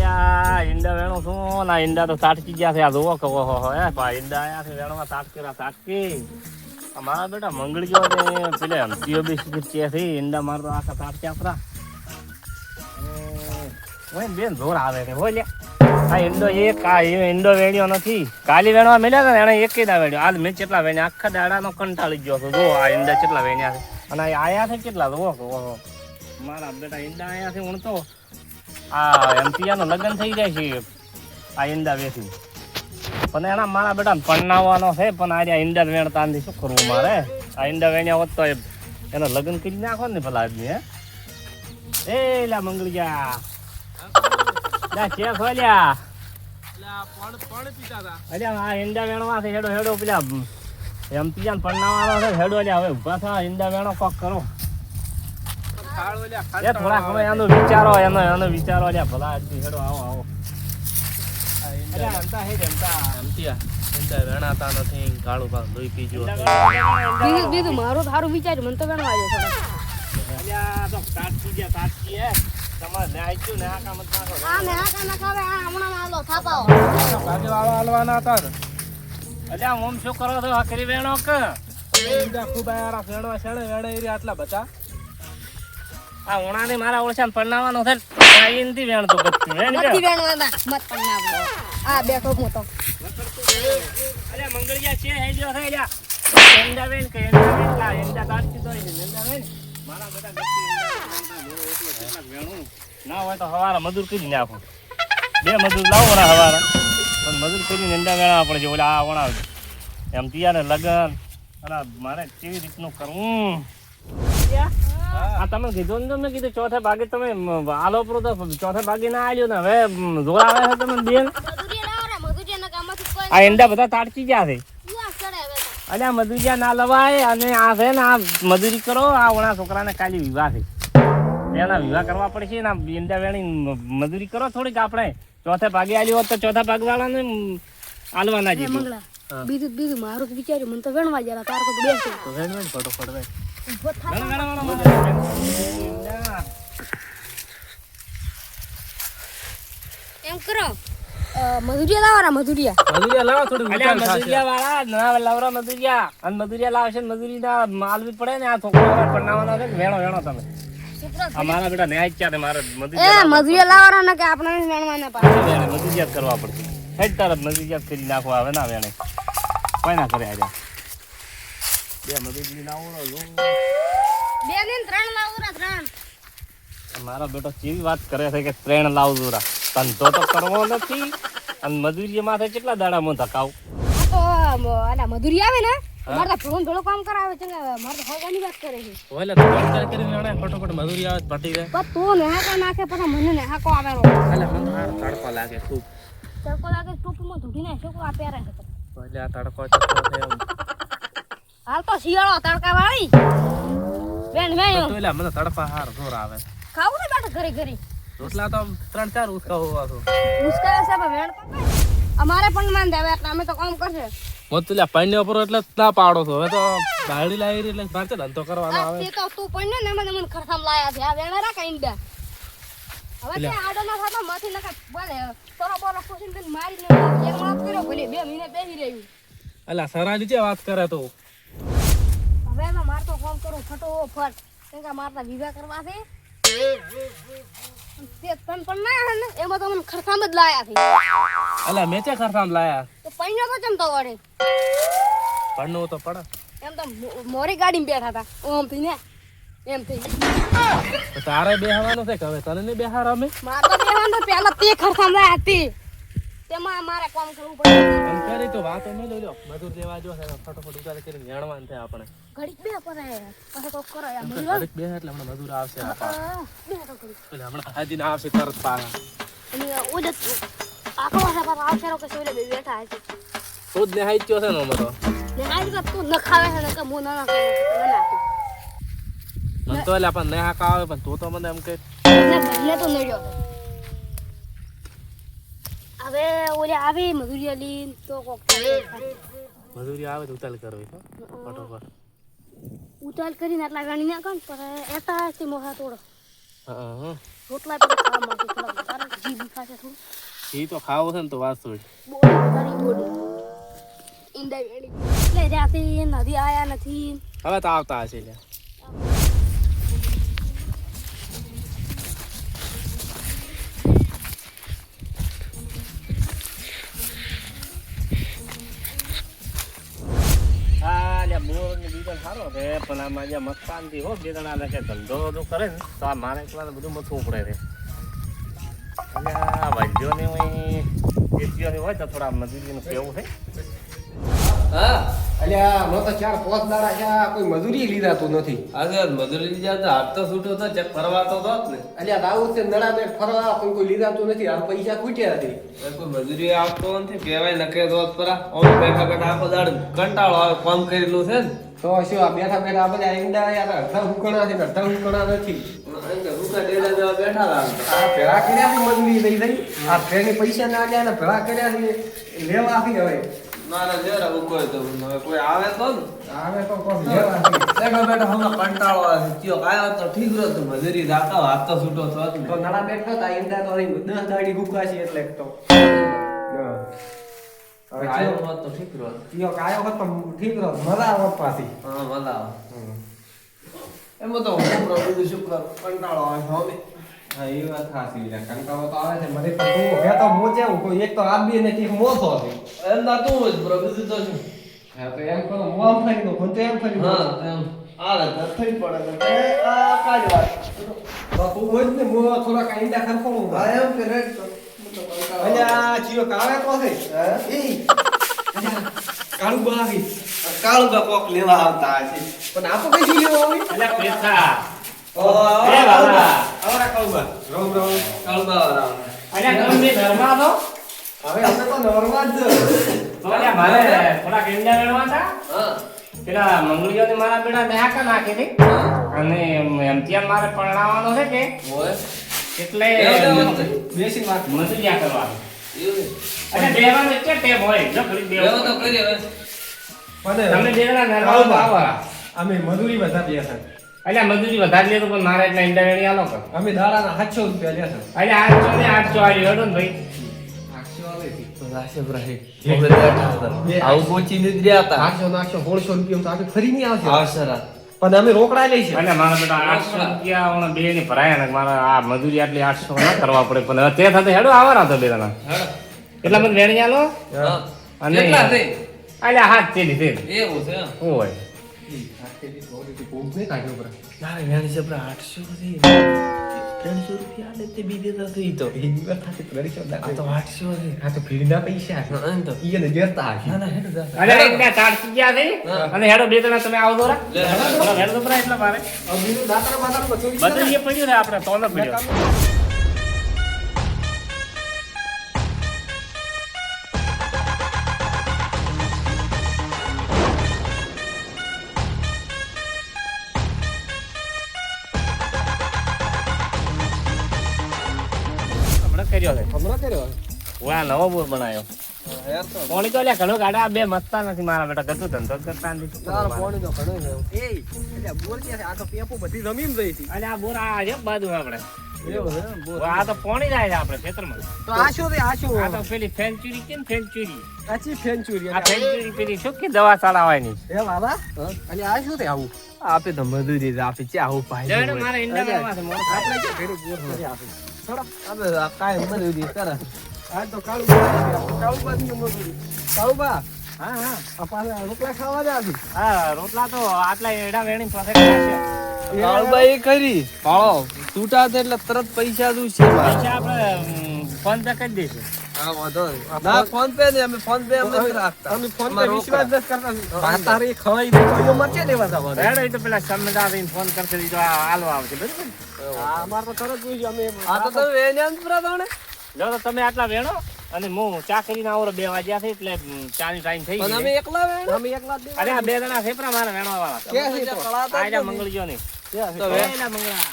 અલ્યા ઈંડા વેણો શું ના ઈંડા તો તાટકી ગયા છે આ જોવો કે ઓહો હે પા ઈંડા આયા છે વેણવા તાટકી અમારા બેટા મંગળી ગયો ને પેલે હમતીઓ બેસી છે છે ઈંડા મારતો આખા તાટકી આપરા ઓય બેન જોર આવે છે હો લ્યા આ ઈંડો એક આ ઈંડો વેણ્યો નથી કાલી વેણવા મળ્યા હતા ને એને એકે ના વેણ્યો આજ મેં કેટલા વેણ્યા આખા દાડાનો કંટાળી ગયો છું જો આ ઈંડા કેટલા વેણ્યા છે અને આયા છે કેટલા જોવો કે ઓહો મારા બેટા ઈંડા આયા છે હું તો આ એમપીઆ નો લગ્ન થઈ જાય છે આ ઈંડા વેચી પણ એના મારા બેટા પરણાવવાનો છે પણ આ ઈંડા વેણતા નથી શું કરવું મારે આ ઈંડા વેણ્યા હોત તો એનો લગ્ન કરી નાખો ને પેલા આદમી હે એ લા મંગળિયા લા કે ખોલ્યા અલ્યા આ ઈંડા વેણવા છે હેડો હેડો પેલા એમપીઆ પરણાવવાનો છે હેડો લ્યા હવે ઉભા થા ઈંડા વેણો કોક કરો થોડા સમય એનો વિચારો લ્યા ભલા આદમી હેડો આવો આવો વેણાતા નથી કાળું ભાગ લોહી પીજો બીજું મારું સારું વિચાર્યું મને તો વેણવા છે અલ્યા તો તાટકી ગયા તાટકી હે તમારે નાખ્યું ને આ કામ જ નાખો આ ને આ કામ નખાવે આ હમણાં આલો થાપાઓ ભાગે વાળો હાલવાના હતા ને અલ્યા ઓમ શું કરો છો હકરી વેણો કે ઈંડા ખૂબ આયા વેણવા છેડે વેણે એરી આટલા બધા આ ઓણાને મારા ઓળખાણ પરણાવવાનો છે આ ઈંદી વેણતો બત્તી વેણ કે બત્તી વેણવાના મત પરણાવવો આ બેઠો મોટો અલ્યા મંગળિયા છે હેલ્યો છે અલ્યા ઈંડા વેણ કે ઈંડા કાઢતી તો ઈંડા વેણ મારા બેટા બત્તી ઈંડા વેણું ના હોય તો હવારા મજૂર કરી નાખો બે મજૂર લાવો રા હવારા પણ મજૂર કરીને ઈંડા વેણા આપણે જે ઓલા આ વણા એમ તિયાને લગન અને મારે કેવી રીતનું કરવું આ તમે કીધું ને મેં કીધું ચોથા ભાગે તમે આલો પ્રો તો ચોથા ભાગે ના આવ્યો ને હવે જોર આવે છે તમે બેન આ ઈંડા બધા તાટકી ગયા છે અલ્યા મજૂરિયા ના લવાય અને આ છે ને આ મજૂરી કરો આ ઓણા છોકરાને કાલી વિવાહ છે એના વિવાહ કરવા પડશે ને ઈંડા વેણી મજૂરી કરો થોડીક આપણે ચોથા ભાગે આલ્યો હોત તો ચોથા ભાગ વાળાને આલવાના જ બીજું મારું વિચાર્યું મને તો વેણવા જરા તાર તો બેસે તો વેણ ફટોફટ વેણ એમ કરો મજૂરિયા લાવો થોડું મજૂરિયા વાળા ના લાવરા મજૂરિયા અને મજૂરિયા લાવશે મજૂરી ના માલવી પડે ને આ છોકરા પરણાવવાનો છે વેણો તમે અમારા બેટા ન્યાય જ છે મારે મજૂરિયા લાવવાના ને કે આપણે વેણવાના પાછા મજૂરિયા કરવા પડશે હેડ તરફ મજૂરિયા કરી નાખો આવે ના વેણે કોઈ ના કરે આજે બે મજૂરી લાવો બે ને ત્રણ લાવરા ત્રણ મારા બેટો કેવી વાત કરે છે કે ત્રણ લાવજો રા ધંધો તો કરવો નથી અને મજૂરી માથે કેટલા દાડા હું ધકાવ તો આલા મજૂરી આવે ને મારે તો ભણો કામ કરાવે છે મારે તો હવાની વાત કરે છે ઓલે તો કામ કરીને વેણે ફટોફટ મજૂરી આવે પટી જાય પણ તું ને હાકો નાખે પછી મને ને હાકો આવેલો એટલે મને તડકો લાગે ખૂબ ટોપીમાં ધૂટીને શું આ પહેરે છે એટલે આ તડકો હાલ તો શિયાળો તડકા વાળી વેણ તો એટલે મને તડપા હાર જોર આવે ખાવું ને બેઠા ઘરે રોટલા તો 3-4 ઉસકા હોવા તો ઉસકા છે પણ વેણ પકાય અમારે પણ માન દેવે એટલે અમે તો કામ કરશે મોતુલા પાણી ઉપર એટલે ના પાડો છો હવે તો બાયડી લાવી એટલે ભારતે ધંધો કરવાનો આવે તે તો તું પણ ને મને ખરસામ લાયા છે આ વેણા રા કાઈંડા હવે તે આડો ના થાતો માથી નકા બોલે તોરો બોલો ખોસીન બેન મારી ને એક વાત કર્યો ભલે 2 મહિને બેહી રહ્યું અલા સરાની જે વાત કરે તો હવે માં માર તો કામ કરું ફટોફટ કેમ કે મારતા વિવાહ કરવા છે તે પણ ના ને એમાં તો મને ખરસામ જ લાયા છે અલા મેચે ખરસામ લાયા તો પૈણો તો ચમતો વડે પડનું તો પડ એમ તો મોરી ગાડીમાં બેઠા હતા ઓમ થી ને એમ થઈ તો તારે બેહવાનું છે કે હવે તને ને બેહાર અમે માર તો બેહવાનું પહેલા તે ખરસામ લાયા તે તેમાં મારે કામ કરવું પડે એમ કરી તો વાતો ન લઈ લો મજૂર દેવા જો ફટોફટ ઉતાર કરીને વેણવાનું છે આપણે ઘડીક બે પડે પછી કોક કરો યાર ઘડીક બે એટલે હમણાં મજૂર આવશે બે તો કરી એટલે હમણાં હાજી ના આવશે તરત પાછા અને ઓજ આખો વાસા પર આવશે કે સોલે બેઠા છે તો જ ને હાઈ ગયો છે ને અમારો ને આજ કે તું ન ખાવે છે ને કે મો ના નાખે મન તો એટલે પણ ને હાકા આવે પણ તું તો મને એમ કે ને તો નડ્યો હવે ઓલે આવી મજૂરી લી તો કોક મજૂરી આવે તો ઉતાલ કરવી તો ફટોફટ ઉતાલ કરીને આટલા ગાણી ના કર પર એટા છે મોહા તોડો હા રોટલા પર ખાવા માટે થોડા ઘી બી ખાશે થોડું. ઈ તો ખાવું છે ને તો વાત છોડ. બોડી કરી બોડી. ઈંડા વેડી. એટલે રાતે નદી આયા નથી. હવે તો આવતા હશે લ્યા. બોર ને બીજો સારો છે પણ આમાં જે મકાનથી હો બે જણા કે ધંધો બધો કરે ને તો આ મારે એકલા બધું મથવું પડે છે. અને આ ભાઈઓને હોય હોય તો થોડા મજૂરીનું કેવું છે. હા અલ્યા નો તો 4-5 દાડા છે કોઈ મજૂરી લીધાતું નથી. આજે મજૂરી લીધા તો હાથ તો છૂટો તો ચેક ફરવા તો જ ને. અલ્યા દાઉદ છે નડા બે ફરવા પણ કોઈ લીધાતું નથી. આ પૈસા ખૂટ્યા હતી. કોઈ મજૂરી આપતો નથી કહેવાય નકે દોત પરા ઓમ બેઠા બેઠા આખો દાડ કંટાળો આવે કામ કરેલું છે ને તો શું આ બેઠા બેઠા આ બધા ઈંડા યાર અડધા હુકણા છે ને અડધા હુકણા નથી. રૂકા ડેલા જેવા બેઠા હતા આ ભેળા કર્યા છે મજૂરી લઈ જઈ. આ ફેરની પૈસા ના આલ્યા ને ભેળા કર્યા છે લેવા છે હવે. મારા જરા ઉકોય તો હવે કોઈ આવે તો ને આવે તો કોઈ લેવા છે. બેઠા બેઠા હમણાં કંટાળો આવે ચિયો કાયો તો ઠીક રહ્યો તો મજૂરી જાતા હાથ તો છૂટો થતો તો નડા બેઠા હતા ઈંડા તો 10 દાડી હુકા છે એટલે તો હવે કાયો હોત તો ઠીક રહ્યો ચિયો કાયો હોત તો ઠીક રહો મજા આવે પાછી. હા મજા આવે એમાં તો હું પ્રભુ શુક્ર કંટાળો આવે હવે હા એ વાત સાચી છે. કંટાળો તો આવે છે મને તો તું હે તો મોજે કોઈ એક તો આબી ને એક મોસો છે. એમ ના તું જ પ્રભુ તો શું હા તો એમ કરો હું આમ ફરી દઉં પણ તો એમ ફરી દઉં. હા એમ આલે તો થઈ પડે તો આ કાઢ વાત તો તું હોય ને મો થોડા કાંઈડા ખરખોડું. હા એમ કે રેડ તો અલ્યા ચિયો કાવે તો છે એ કાળુ બાવી કાળુ બા કોક લેવા આવતા છે પણ આ તો કઈ શું લેવા આવી. અલ્યા પૈસા ઓ એ બાબા આવરા કાળુ બા રોમ રોમ. કાળુ બા અલ્યા તમે ઘરમાં તો હવે અમે તો નોરવા જ તો અલ્યા મારે થોડા ઈંડા વેણવા હતા. હા પેલા મંગળીઓને મારા બેડા બેહાકા નાખી હતી અને એમ ત્યાં મારે પરણાવવાનો છે કે ઓય એટલે બેસી વાત મજૂરિયા કરવાનું. એવું અને દેવાનો એટલે ટેપ હોય જો ખરી લેવો તો દેવો કરી હવે પણ તમે બે જણા નરવા આવો. અમે મજૂરી વધારે લે છે. અલ્યા મજૂરી વધારે લે તો પણ મારે એટલા ઈંડા વેણી આલો કર. અમે દાડાના 700 રૂપિયા લે છે. અલ્યા 800 ને 800 આલ્યો હેડો ને ભાઈ. 800 આવે છે. તો રાશે બ્રાહી ઓબે બેઠા હતા આવું કોચી ની રહ્યા હતા 800 900 1600 રૂપિયા તો આપણે ફરી નહીં આવશે. આવસરા પણ અમે રોકડા લઈ છે. અને મારા બેટા 800 રૂપિયા ઓણા બે ની ભરાયા ને મારા આ મજૂરી આટલી 800 ના કરવા પડે પણ તે સાથે હેડો આવવાના તો બે જણા હેડો એટલા મને વેણી આલો હા અને કેટલા થઈ અલ્યા હાથ તે લીધે એવું છે હોય ના વેણી છે આપડે 800 થી 300 રૂપિયા આલે તે બી દેતા થઈ તો આ તો 800 છે આ તો ભીડના પૈસા છે. હા એમ તો ઈ ને દેતા હશે. ના ના હેડો જા અરે એકદા તાળસી ગયા છે હા. અને હેડો બે જણા તમે આવો દોરા લે, હેડો. હેડો તો પરા એટલા મારે હવે બીજું દાતરા બાતરા બધું બધું એ પડ્યું ને આપણે તોલો પડ્યો હમણાં કર્યો છે હમણાં કર્યો. ઓલા નવો બોર બનાવ્યો પોણી તો લ્યા ઘણો ગાડા બે મસ્તા નથી મારા બેટા કશું ધંધો કરતા નથી. તાર પાણી તો ઘણું છે. એ એટલે બોલ કે આ તો પેપો બધી જમીન રહી હતી. અલ્યા આ બોર આ છે બાજુ આપણે એવું છે બોલ. આ તો પોણી જાય છે આપણે ખેતરમાં. તો આ શું રે આ શું? આ તો પેલી ફેન્ચુરી કેમ ફેન્ચુરી આચી ફેન્ચુરી. આ ફેન્ચુરી પેલી શું કે દવા ચડાવવાની એ બાબા અને આ શું રે આવું? આપે તો મજૂરી આપે ચા આવું પાઈ લેવડે મારે ઈંડા વેણવા છે મોર આપણે કે ઘરે બોર કરી આપે. થોડા આપે કાય મજૂરી કરે આ તો કાળુ બાજુ મજૂરી. કાળુબા હા હા આ પાછા રોટલા ખાવા જ આવી. હા રોટલા તો આટલા એડા વેણી પાસે ખાશે. કાળુબાઈ કરી ભાળો તૂટા છે એટલે તરત પૈસા દઉં છે પૈસા આપણે ફોન પે કરી દઈશું. હા વાંધો નહીં. ના ફોન પે ને અમે ફોન પે અમે નથી રાખતા અમે ફોન અમારે પર વિશ્વાસ રોકડા. નથી કરતા. આ તારે ખવાઈ દે તો એમાં ક્યાં લેવા જવાનું? રેડો એ તો પેલા સમજાવ ફોન કરશે ઈ તો આ હાલો આવશે બરાબર. આ અમાર તો તરત જોઈએ અમે આ તો તમે વેન્યાન પૂરા તાણે જો તો તમે આટલા વેણો અને હું ચા કરીને આવો 2 વાગ્યા છે એટલે ચાની ટાઈમ થઈ પણ ગઈ અમે એકલા વેણ અમે એકલા જ દેવા. અરે આ બે જણા છેપરા મારા વેણવા વાળા કે છે તો? આયલા મંગળજો ને તો વેણ એલા મંગળા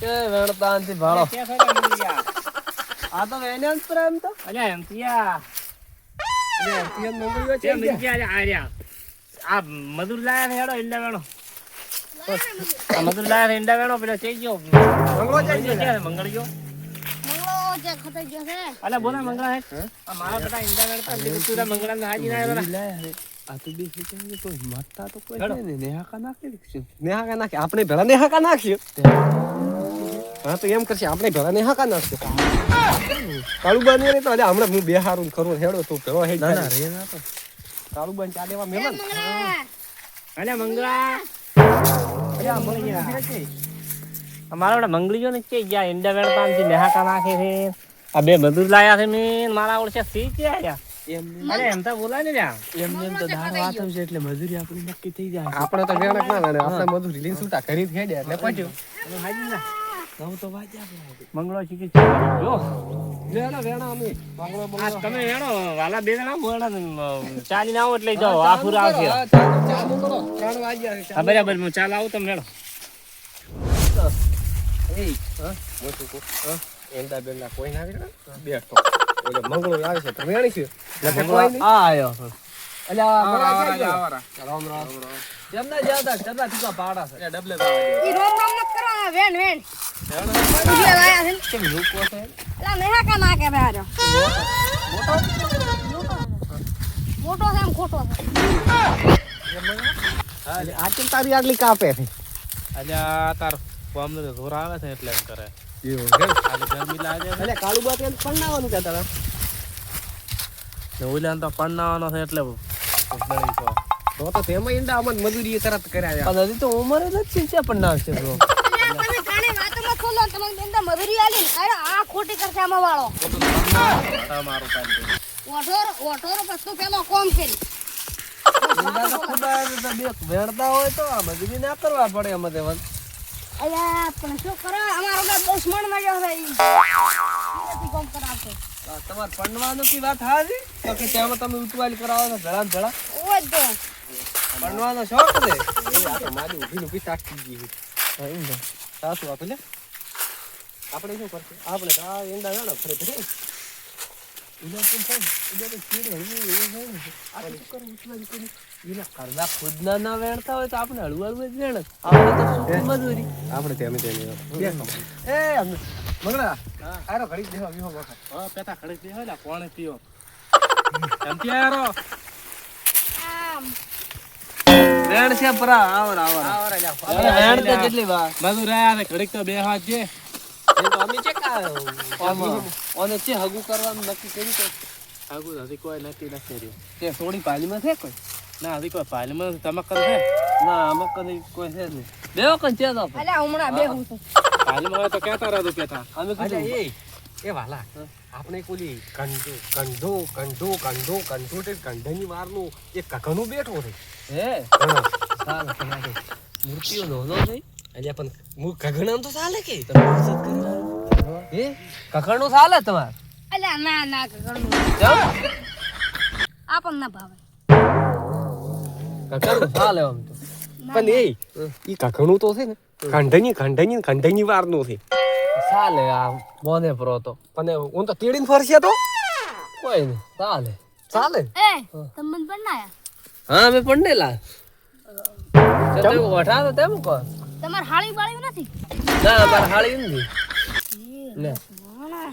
કે વેણતા નથી ભાળો કે છે ને મંગળિયા આ તો વેન્યાન પૂરા એમ તો અલ્યા એમ තිયા તીયન મંગળ્યો છે કેમ વિચાર આર્યા આ મજૂર લાયા ને હેડો ઈંડા વેણો આ મજૂર લાયા ને ઈંડા વેણો પેલા ચઈ ગયો મંગળો જાય છે. ક્યાં મંગળજો મંગળો ચેક ખતાઈ ગયો છે. અલા બોલા મંગળા હે આ મારા બેટા ઈંડા વેણતા દીધું તું મંગળા ને હાજી ના આવ્યા આ તો બે ખેંચાય તો મરતા તો કોઈ હેડો. છે ને નેહાકા નાખી દીધું નેહાકા નાખી આપણે ભેળા નેહાકા નાખીએ હા તો એમ કરશે આપણે ભેળા નેહાકા નાખશે કાળુબા ને તો હમણાં હું બે હારું કરું હેડો તો ભેળો હે ના ના રે ના તો કાળુબા ચાલે એવા એ મહેમાન મંગળા. અલ્યા મંગળા અલ્યા મંગળા મારા બેટા મંગળી જો ને કે ગયા ઈંડા વેણતા આમથી નેહાકા નાખે છે આ બે મજૂર લાયા છે મેં મારા ઓળશે સી કે આયા એમ અરે એમ તો બોલાય ને લ્યા એમ તો દાડો આતો છે એટલે મજૂરી આપણી નક્કી થઈ જાય આપણે તો વેણક ના વેણે આપણે બધું રીલીન સુટા કરી જ હેડ્યા એટલે પટ્યો હાજી ના નવ તો વાજ્યા આપણે મંગળો શીખી છે જો વેણા વેણા અમે બાંગડો આ તમે વેણો વાલા બે જણા મોડા ચાલી ના આવો એટલે જાઓ આફુર આવશે ચાલુ કરો 3 વાગ્યા છે હા બરાબર હું ચાલ આવું તમે વેણો મોટું કો એંડા બેંડા કોઈ ના આવે બેઠો ઓલે મંગળો આવે છે તો વેણી છે એટલે કોઈ નહીં આ આયો અલ્યા રામ રામ કેમના જાતા ચદા ટીકા પાડા છે ડબલે ઈ રોમ રોમ મત કરો આ વેણ વેણ બીજે લાયા છે ને. કેમ રૂકો છે અલા નેહાકા નાખે બે હારો. મોટો છે એમ ખોટો છે. આ કેમ તારી આગલી કાપે છે અલ્યા તાર કોમને તો ધોર આવે છે એટલે એમ કરે એવું છે આજે ગરમી લાગે છે અલ્યા કાળુબા તેમ પણ નાવાનું કહેતા ને ઓલાને તો પન્નાવાનો છે એટલે બળી તો તેમાં ઈંડા અમન મજૂરી તરત કર્યા પણ હજી તો ઉંમરે નથી છે પન્નાવ છે બ્રો અલ્યા તમે કાણે વાતોમાં ખોલો ને તમને બેંડા મજૂરી આલી ને અરે આ ખોટી કરશે આમાં વાળો. મારું કામ ઓઠોરો પસ્તો પેલો કોમ કરી. વેણતા હોય તો આ મજૂરી ના કરવા પડે અમે તે અલ્યા પણ શું કરો અમારો બે દુશ્મન મળ્યો છે ઈ. નથી કોમ કરાવતો. તમારે પણવાનું કી વાત હાજી તો કે તેમાં તમે ઉતવાલી કરાવો છો ભેળા ને ભેળા ઓય તો પણવાનો શોખ છે આ તો મારી ઊભી ઊભી તાકી ગઈ સાસુ આપે લે આપણે શું કરશે આપણે તો આ ઈંડા વેણા ફરે ફરે ઘરના ખુદના ના વેણતા હોય તો આપણે હળવું હળવું જ વેણ આપણે તો શું મજૂરી આપણે તેમે તેમે એ મંગળા આરો ઘડી દેવા વિહો વખત હા પેતા ખડે પીવો ને કોણે પીવો એમથી આરો આમ વેણ છે પરા આવર આવર આવરા લ્યા વેણ તો કેટલી વાર મજૂર આયા ને ઘડીક તો બે હાથ જે એ તો અમે ચેકા ઓને છે હગુ કરવાનું નક્કી કર્યું તો હગુ હજી કોઈ નક્કી નથી રહ્યું તે થોડી પાલીમાં છે કોઈ ના હજી કોઈ પાલીમાં તમકન છે ના અમકન કોઈ છે નહીં બેવો કન છે તો અલ્યા હમણાં બેહું છું. પાલીમાં હોય તો કહેતા રહો કેતા અમે અરે કીધું એ વાલા આપણે કોલી કંઢો તે કંઢની વારનું એક કકનું બેઠો છે હે ચાલ તમારે મૂર્તિઓ નોનો નહીં અલ્યા પણ હું કગણામ તો ચાલે કે હે કખણનું ચાલે તમારે અલ્યા ના ના ઘણું ચમ આપણ ના ભાવે. કખણનું ચાલે આમ તો પણ એ ઈ કગણું તો છે ને કંઢની વારનું છે ચાલે આ મોને પરો તો પણ હું તો તેડીને ફરશે તો કોઈ નહીં ચાલે ચાલે એ તમને પણ ના આયા. હા અમે પડનેલા તમે ઓઠા તો તેમ કહો તમારે હાળી બાળી નથી. ના અમારે હાળી નથી લે ના.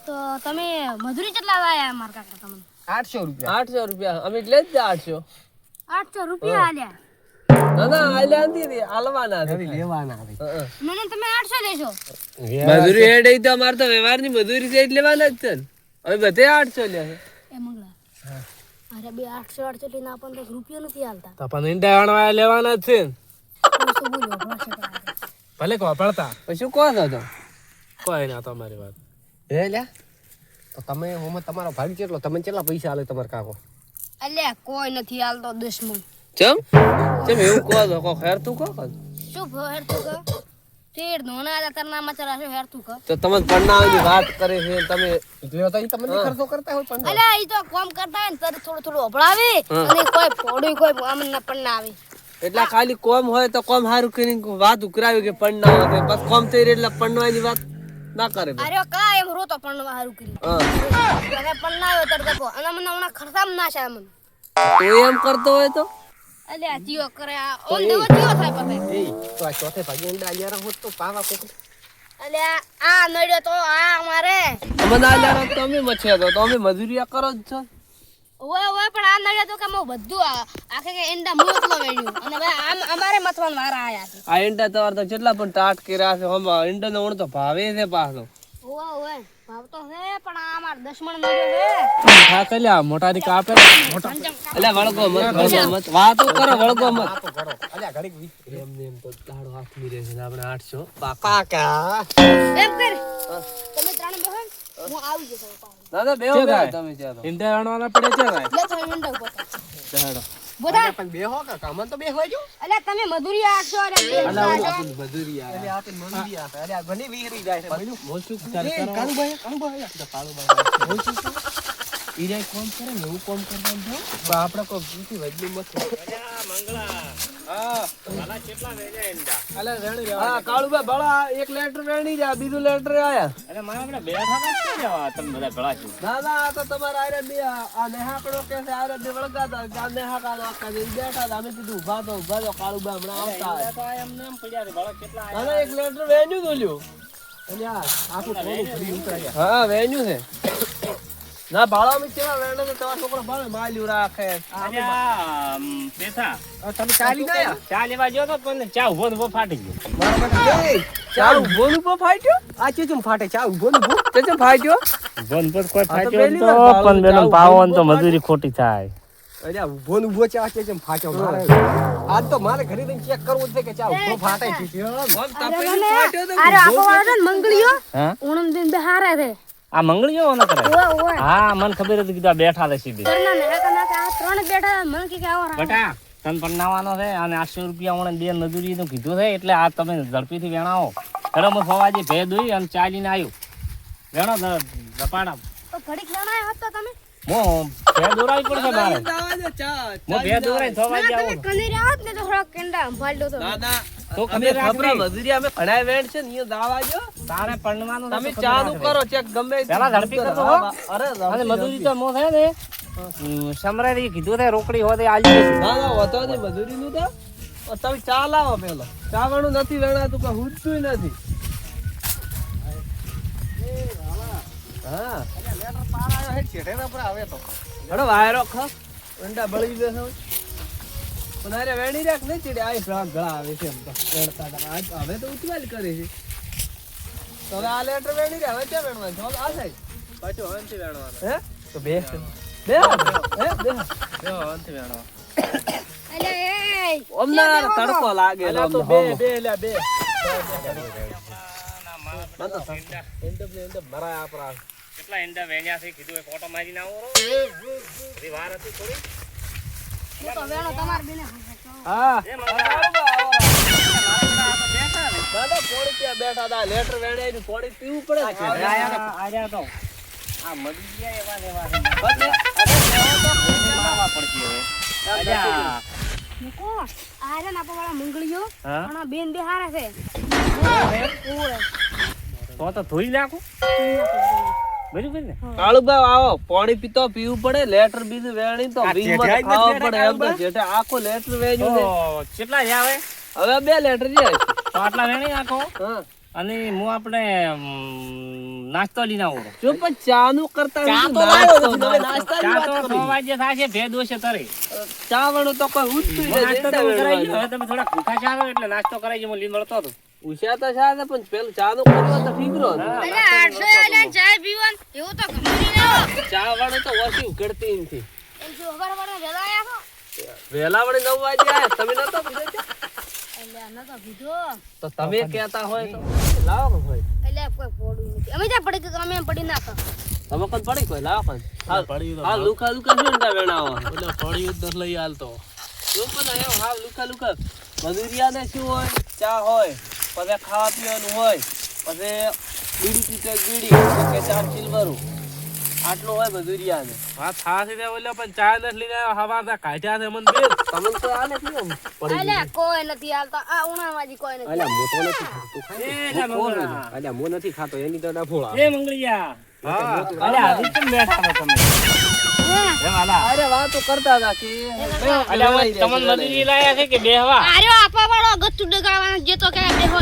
તો તમે મજૂરી કેટલા લાયા મારા કાકા તમને? 800 રૂપિયા 800 રૂપિયા અમે એટલે જ 800 800 રૂપિયા આલ્યા. ના ના આલ્યા નથી આલવાના હવે લેવાના આવે મને તમે 800 લેશો. મજૂરી હેડ તો અમારે તો વ્યવહારની મજૂરી છે એટલે લેવાના જ છે ને હવે બધે 800 લે છે એ મંગળા અરે બે 800 લઈને આપણને તો રૂપિયો નથી હાલતા. તો પણ ઈંડા વાળવા લેવાના જ છે ને શું બોલ્યો ભાષા તો આગળ. ભલે કહો પડતા પછી શું કહો છો તો કોઈ ના તમારી વાત હે લ્યા તો તમે હોમ તમારો ભાગ કેટલો તમે કેટલા પૈસા આલે તમાર કાકો અલ્યા કોઈ નથી હાલતો દુશ્મન. ચમ ચમ એવું કહો છો કો ખેર તું કહો શું હેર તું કર તેર ધોના આતા તરના મચરા શું હેર તું કર. તો તમે પન્નાવાની વાત કરે છે તમે એટલે તો ઈ તમને ખર્ચો કરતા હોય પણ અલ્યા ઈ તો કામ કરતા હોય ને તરત થોડું થોડું અભળાવે અને કોઈ ફોડું કોઈ અમને પણ ના આવે. એટલે ખાલી કોમ હોય તો કોમ હારું કરીને વાત ઉકરાવી કે પન્ના હોય બસ કોમ થઈ એટલે પન્નાવાની વાત ના કરે અરે કા એમ રોતો પણ હારું કરી હા અરે પણ ના આવ્યો તરત તો અને મને હમણાં ખર્ચામ ના છે મને. તો એમ કરતો હોય તો અલ્યા જીઓ કરે આ ઓલ દેવો જીઓ થાય પછી. એ તો આ ચોથે ભાગે ઈંડા આલ્યા હોત તો પાવા કોક અલ્યા આ નડ્યો તો આ અમારે અમને આ લેવાનો તમે મચ્યા તો તમે મજૂરી કરો જ છો ઓય પણ આ નડ્યો તો કે મો બધું આખે કે એંડા મોટલો વેણ્યું અને ભાઈ આમ અમારે મથવાન વારા આયા છે આ ઈંડા તમારે તો કેટલા પણ ટાટ કર્યા છે હમ ઈંડા નો તો ભાવે છે પાછો ઓય ભાવ તો હે પણ આ અમાર દશમણ નડ્યો હે હા કલ્યા મોટાની કાપે મોટા અલ્યા વળગો મત વાતો કરો વળગો મત અલ્યા ઘડીક એમ ને એમ તો દાડો હાથ મી રહે છે ને આપણે 800 પાકા એમ કર તમે ત્રણે બેહો હું આવી જતો પાછો દાદા બેહો તમે ચાલો ઈંડા આણવાના પડે છે ભાઈ લે તો એંડા ઉપર ચાલો બોધા પણ બેહો કે કામન તો બેહવા જો અલ્યા તમે મધુરી આખો અલ્યા અલ્યા આપણ મજૂરી આ અલ્યા આ તે મંદી આ અલ્યા ઘણી વીહરી જાય છે બોલ્યું મોચું ચાલ કરો કાળુભાઈ કાળુભાઈ મોચું ઈરે કોમ કરે ને હું કોમ કરવાનું છું પણ આપણે કોઈ બીજી વજલી મત હા આલા કેટલા વેણ્યા એંડા અલ્યા વેણી હા કાળુભાઈ બળા એક લેટર વેણી જા બીજું લેટર આયા અરે મારા આપણે બેઠા હતા ક્યાં જવા તમે બધા ભેળા છો ના ના આ તો તમારા આરે બે આ નેહાકડો કે છે આરે બે વળગાતા આ નેહાકા નાખા દે બેઠા હતા અમે કીધું ઉભા તો કાળુભાઈ હમણાં આવતા એંડા તો આ એમને એમ પડ્યા છે ભલા કેટલા ના ના એક લેટર વેણ્યું તો લ્યો અલ્યા આખું થોડું ફ્રી ઉતર્યા હા વેણ્યું છે ના બાળા મે કેવા વેણે તો તમારા છોકરો બાળે માલ્યું રાખે આયા પેથા તમે ચાલી ના આયા ચા લેવા ગયો તો પણ ચા ઉભો ને ઉભો ફાટી ગયો મારા બેટા એ ચા ઉભો નું પો ફાટ્યો આ ચેચું ફાટે ચા ઉભો ને ઉભો તે ચમ ફાટ્યો ઉભો ને ઉભો કોઈ આ તો ફાટ્યો પહેલી તો વાર ભાવ પણ બેનો ચા પાવો ઉભો તો ને મજૂરી ખોટી થાય અલ્યા ઉભો ને ઉભો ચા ચેચું ફાટ્યો મારે આજ તો મારે ઘરે જઈને ચેક કરવું છે કે ચા ઉભો ફાટે છે કેમ આમ તપેલું ફાટ્યો તો અરે આપો વાળો છે ને મંગળીઓ હા ઓણમ દિન બેહારે છે આ મંગળીઓ ન કરે ઓય હા મને ખબર હતી કીધું આ બેઠા છે સીધી ઘરના ને આ ત્રણ બેઠા મને કે આવો રાખ બટા તન બનાવવાનો છે અને 800 રૂપિયા ઓણે બે મજૂરી નું કીધું છે એટલે આ તમે ઝડપીથી વેણાવો હેડો હું ફવાજી ભે દોઈ અને ચાલીને આવ્યો વેણો ધપાડા તો ઘડીક જણાય હતો તમે હું ભે દોરાવી પડશે મારે દાવા દે ચા હું ભે દોરાઈ ફવાજી તમે આવું કનેરી આવત ને તો થોડા કેંડા ભાલ્યો તો ના ના તો અમે ખબર ખબરા મજૂરી અમે ઘણા વેણ છે ને દાવા જો તારે પડવાનું તમે ચાલુ કરો ચેક ગમે પેલા ઝડપી કરજો હો. અરે અને મજૂરી તો મો છે ને સમરારી કીધું છે રોકડી હોતે આલી દેશે ના ના હોતો નહીં મજૂરી નું તો તમે ચા લાવો પેલો ચા વાળું નથી વેણાતું કોઈ હુજતું નથી હા પાર આવ્યો હે છેઠેના પર આવે તો હડો વાયરો ખા અંડા બળી જશે પણ અરે વેણી રાખ નહીં ચીડે આ ભ્રાગ ગળા આવે છે એમ તો વેણતા હતા. હવે તો ઉતવાલ કરે છે તો હવે આ લેટર વેણી રે હવે ક્યાં વેણવાનું છે? આ સાઈડ પાછો હંથી વેણવાનો હે તો બે હે બે હંથી વેણવાનો અલે એ ઓમના તડકો લાગે અલ્યા તો બે બે લ્યા બે ભરાય આપણા કેટલા ઈંડા વેણ્યા છે કીધું એક ઓટો મારીને આવો રો બધી વાર હતી થોડી હું તો વેણો તમાર બેને હા એ મંગળા દાદા પોણી ત્યાં બેઠા હતા લેટર વેણાઈ પોણી પીવું પડે છે. આયા તો આ મદિયા એવા લેવા છે બસ મારવા પડતી હવે અલ્યા મૂકો આ છે ને આપો વાળા મંગળીઓ હા પણ આ બેન બેહારે છે ઓય તો ધોઈ નાખું બરાબર ને કાળુભાઈ આવો પાણી પીતો પીવું પડે લેટર બીજું વેણી તો આ વીમત જેઠાઈ ખાવા નથી પડે એમ તો જેઠે આખો લેટર વેણ્યું છે. તો કેટલા છે આવે હવે બે લેટર જાય તો આટલા વેણી નાખો હા અને હું આપણે નાસ્તો લઈને આવું જો પણ ચા નું કરતા ચા શું તો નાસ્તો, લાવ્યો નથી, હવે નાસ્તો. નાસ્તાની ચા વાત તો કરી. 9 વાગે થાય છે ભેદ ઓછે તરે ચા વાળું તો કોઈ ઉઠતું હું નાસ્તો તો હું કરાવી નથી ગયો. હવે તમે થોડા ભૂખા છો એટલે નાસ્તો કરાવી હું લીન મળતો હતો ઉછ્યા તો ચા છે પણ પેલું ચા નું કરવું તો ઠીક રહો ને. અલે 800 આલે ચાય પીવન એવું તો ગમે નહીં ને ચા વાળું તો ઓછી ઉઘડતી નથી એમ જો વગર વગર વેલા આયા છો વહેલા વડે 9 વાગે આયા તમે નતો પીધો ચા? એટલે ન તો કીધો તો તમે કહેતા હોય તો લાવો ને ભાઈ એટલે કોઈ પોડું નથી અમે જ્યાં પડી તો અમે એમ પડી નાખો તમે કોણ પડી કોઈ લાવો કોણ હા લુકા લુકા શું ઊંડા વેણાવો એટલે પડી જ લઈ આલતો લુકા ના એમ હા લુકા લુકા મજૂરિયા ને શું હોય ચા હોય પછી ખાવા પીવાનું હોય પછી બીડી પીતે બીડી કે ચાર સિલ્વરું આટલું હોય મજૂરિયા ને વાત સાચી છે ઓલે પણ ચા નથી લઈને આવ્યો હવારના કાઢ્યા છે મને બે તમને તો આને કેમ પડી એટલે કોઈ નથી હાલતા આ ઉનાળામાં કોઈ નથી અલ્યા મો તો નથી ખાતો તું ખાય એ જા મંગળા. અલ્યા મો નથી ખાતો એની તો ડફોળા એ મંગળિયા અલ્યા હજી કેમ બેઠા છો તમે હે વાલા અરે વાતો કરતા હતા કે અલ્યા હવે તમને મજૂરી લાયા છે કે બેહવા આર્યો આપવા વાળો ગચ્ચુ ડગાવવાનો જે તો કે બેહો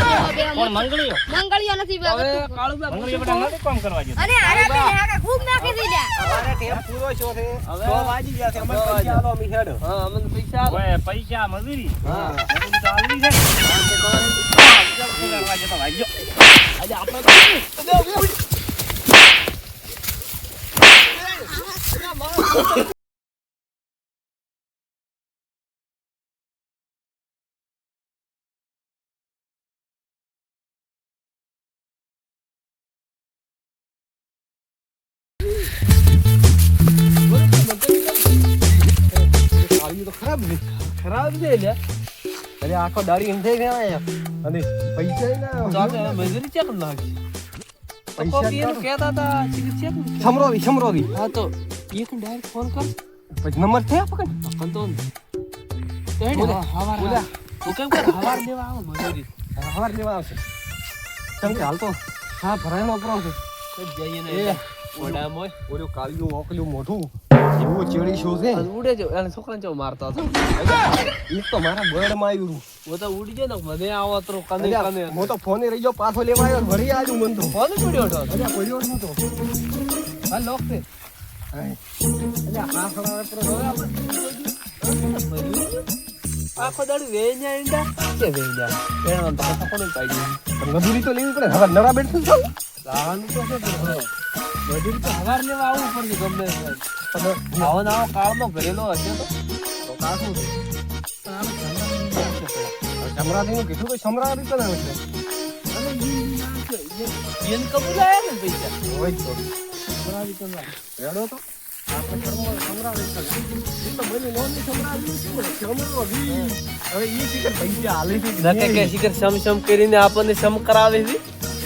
કોણ મંગળીઓ મંગળિયો નથી હવે કાળુબા મંગળીઓ બેટા નથી કામ કરવા જતો અને આરા બે હાકા ખૂબ નાખી દીધા અમારે ટેપ પૂરો છો છે હવે 6 વાગી ગયા છે અમે પૈસા આલો અમે હેડ હા અમને પૈસા આલો. ઓય પૈસા મજૂરી હા મજૂરી તો આલવી છે કરવા જતો ભાગ્યો આજે આપણે કાળિયું તો ખરાબ છે ખરાબ છે લે અરે આખો દાડી એમ થઈ ગયા અને પૈસા ના તો આપણે મજૂરી ચેક નાખી પૈસા કોપી એનું કહેતા હતા ચીક ચેક સમરોવી હા તો એક ડાયરેક્ટ ફોન કર પછી નંબર થયા પકડ કંતો તો હેડ હવાર બોલ્યા. હું કેમ કર હવાર દેવા આવો મજૂરી હવાર લેવા આવશે કેમ કે હાલ તો હા ભરાયનો પ્રો છે તો જઈએ ને એ. ઓડા મોય ઓલું કાળિયું ઓકલું મોઢું એવું ચેડી શું છે અને ઉડે જો અને છોકરાને ચો મારતો હતો એક તો મારા બળમાં આવ્યું હું તો ઉડી ગયો ને મને આવો તો કને કને હું તો ફોને રહી ગયો પાછો લેવા આવ્યો ભરી આજુ મન તો ફોન પડ્યો હતો અલ્યા પડ્યો જ નતો હા લોક છે અલ્યા આ ખરા પ્રો હવે આપણે આખો દાડી વેણ્યા ઈંડા કે વેણ્યા વેણવાનું તો કથા કોને પાડ્યું પણ મજૂરી તો લેવી પડે હવે નરા બેઠું છો લાવવાનું તો છે પણ મજૂરી તો હવાર લેવા આવવું પડશે ગમે તે. આવો ને આવો કાળમાં ભરેલો હશે તો કાઢું છે સમરાથી નું કીધું તો સમરાથી તો ના છે એને કબૂલ આયા ને પૈસા હોય તો બરાબર તો ના રેડો તો આપણે કર્મ સમરાવી કરે એ તો બની લોન ની સમરાવી શું સમરાવી હવે ઈ શિખર પૈસા હાલી થી નકે કે શિખર સમ કરીને આપણને સમ કરાવે છે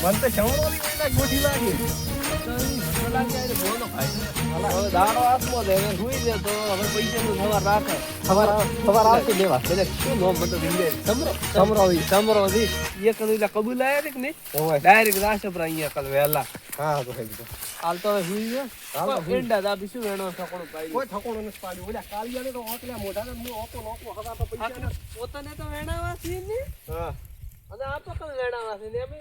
મન તો સમરાવી કઈના ગોઠી લાગે હવે દાડો આપવો દે હવે સુઈ દે તો હવે પૈસાનું સવાર રાખે સવાર આવશે લેવા એટલે શું નો મતલબ ઇન્ડિયન સમરાવી સમરોથી એક એટલે કબૂલ આયા ને કે નહીં હોય ડાયરેક્ટ રાશે પર અહીંયા કલ વહેલા હા તો થઈ ગયો હાલ તો હવે સુઈ ગયો હાલ તો સુઈ. ઈંડા દાબી શું વેણો સકોણું પાડી કોઈ ઠકોણો નથી પાડ્યું ઓલા કાલિયાને તો ઓકલ્યા મોઢાને હું ઓકો હવા તો પૈસા પોતાને તો વેણાવા છે ને હા અને આપો કલ વેણાવા છે ને એમ